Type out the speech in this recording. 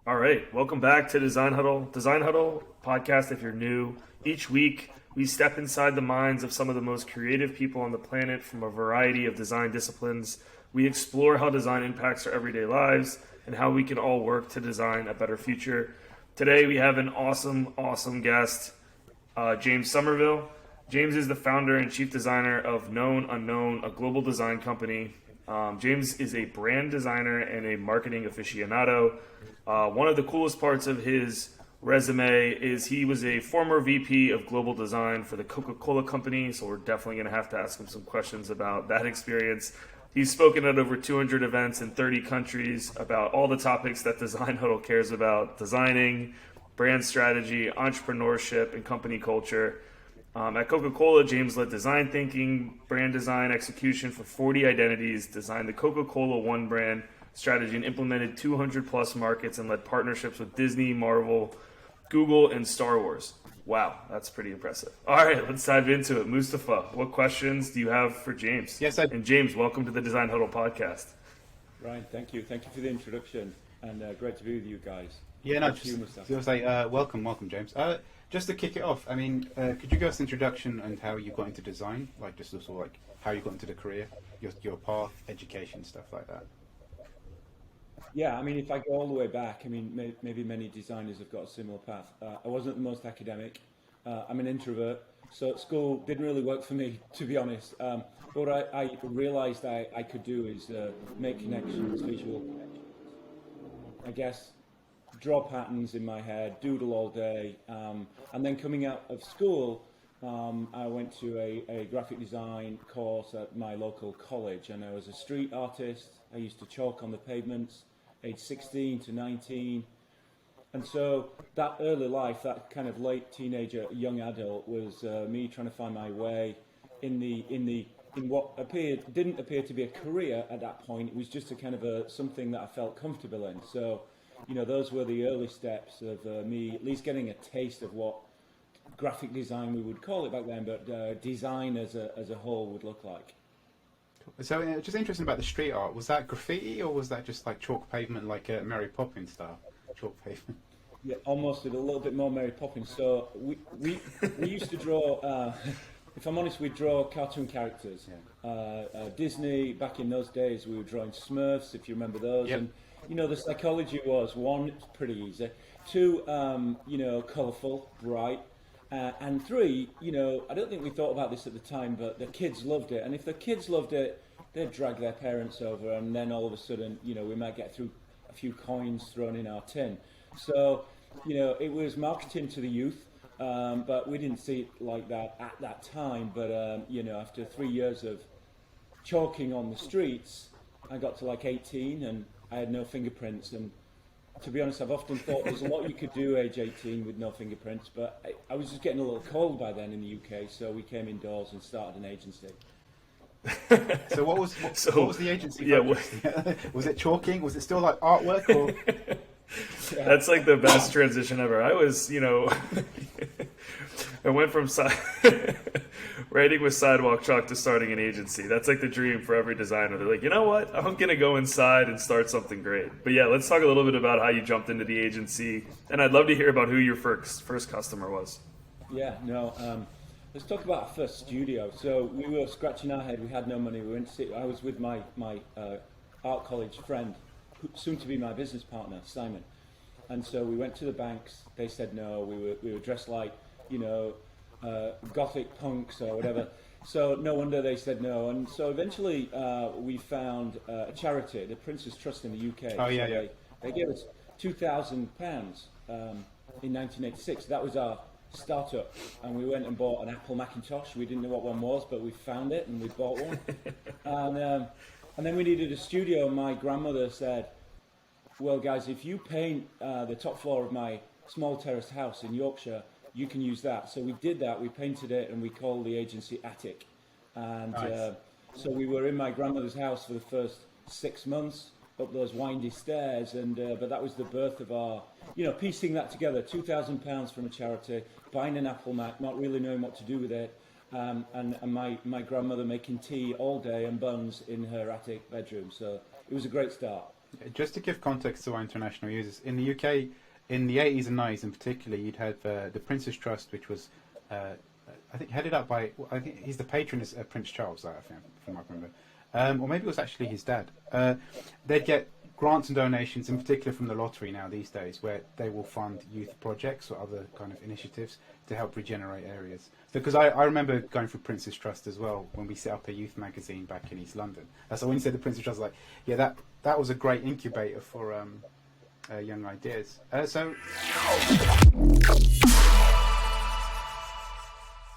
All right, welcome back to Design Huddle. Design Huddle podcast, if you're new. Each week, we step inside the minds of some of the most creative people on the planet from a variety of design disciplines. We explore how design impacts our everyday lives and how we can all work to design a better future. Today, we have an awesome guest, James Sommerville. James is the founder and chief designer of Known Unknown, a global design company. James is a brand designer and a marketing aficionado. One of the coolest parts of his resume is he was a former VP of global design for the Coca-Cola Company, so we're definitely going to have to ask him some questions about that experience. He's spoken at over 200 events in 30 countries about all the topics that Design Huddle cares about: designing, brand strategy, entrepreneurship, and company culture. At Coca-Cola, James led design thinking, brand design execution for 40 identities, designed the Coca-Cola One Brand Strategy, and implemented 200 plus markets and led partnerships with Disney, Marvel, Google, and Star Wars. Wow, that's pretty impressive. All right, let's dive into it. Mustafa, what questions do you have for James? Yes, And James, welcome to the Design Huddle podcast. Ryan, thank you. Thank you for the introduction, and great to be with you guys. Yeah, no, Thank you, Mustafa. so I was like, welcome, James. Just to kick it off, I mean, could you give us an introduction on how you got into design, like just sort of like how you got into the career, your path, education, stuff like that? Yeah, I mean, if I go all the way back, I mean, maybe many designers have got a similar path. I wasn't the most academic. I'm an introvert, so school didn't really work for me, to be honest. But what I realized I could do is make connections, visual connections. I guess draw patterns in my head, doodle all day, and then coming out of school, I went to a graphic design course at my local college, and I was a street artist. I used to chalk on the pavements, age 16 to 19. And so that early life, that kind of late teenager, young adult, was me trying to find my way in what didn't appear to be a career at that point. It was just a kind of something that I felt comfortable in. So, you know, those were the early steps of me at least getting a taste of what graphic design, we would call it back then, but design as a whole would look like. So, just interesting about the street art. Was that graffiti or was that just like chalk pavement, like Mary Poppins style chalk pavement? Yeah, almost a little bit more Mary Poppins. So we used to draw. If I'm honest, we draw cartoon characters. Yeah. Disney, back in those days, we were drawing Smurfs, if you remember those. Yep. And you know, the psychology was, one, it's pretty easy. Two, colourful, bright. And three, you know, I don't think we thought about this at the time, but the kids loved it. And if the kids loved it, they'd drag their parents over, and then all of a sudden, you know, we might get through a few coins thrown in our tin. So, you know, it was marketing to the youth, but we didn't see it like that at that time. But, you know, after 3 years of chalking on the streets, I got to like 18 and I had no fingerprints. And to be honest, I've often thought there's a lot you could do age 18 with no fingerprints, but I was just getting a little cold by then in the UK, so we came indoors and started an agency. So what was the agency? Yeah, was it chalking? Was it still like artwork? Or? Yeah. That's like the best transition ever. I was, you know, I went from writing with sidewalk chalk to starting an agency. That's like the dream for every designer. They're like, you know what? I'm going to go inside and start something great. But yeah, let's talk a little bit about how you jumped into the agency. And I'd love to hear about who your first customer was. Yeah, no, let's talk about our first studio. So we were scratching our head. We had no money. We went to see, I was with my art college friend, soon to be my business partner, Simon. And so we went to the banks. They said no. We were dressed like, you know, gothic punks or whatever. So no wonder they said no. And so eventually we found a charity, the Prince's Trust in the UK. Oh yeah, so yeah. They gave us £2,000 in 1986. That was our startup, and we went and bought an Apple Macintosh. We didn't know what one was, but we found it and we bought one. And then we needed a studio, and my grandmother said, well guys, if you paint the top floor of my small terraced house in Yorkshire, you can use that. So we did that. We painted it and we called the agency Attic. And nice. so we were in my grandmother's house for the first 6 months, up those windy stairs, and but that was the birth of our, you know, piecing that together. £2,000 from a charity, buying an Apple Mac, not really knowing what to do with it, and my grandmother making tea all day and buns in her attic bedroom. So it was a great start. Just to give context to our international users, in the UK, in the 80s and 90s in particular, you'd have the Prince's Trust, which was, I think, headed up by, I think he's the patron is Prince Charles, I think, from what I remember. Or maybe it was actually his dad. They'd get grants and donations, in particular from the lottery now these days, where they will fund youth projects or other kind of initiatives to help regenerate areas. Because I remember going through Prince's Trust as well when we set up a youth magazine back in East London. So when you said the Prince's Trust, I was like, yeah, that was a great incubator for young ideas. So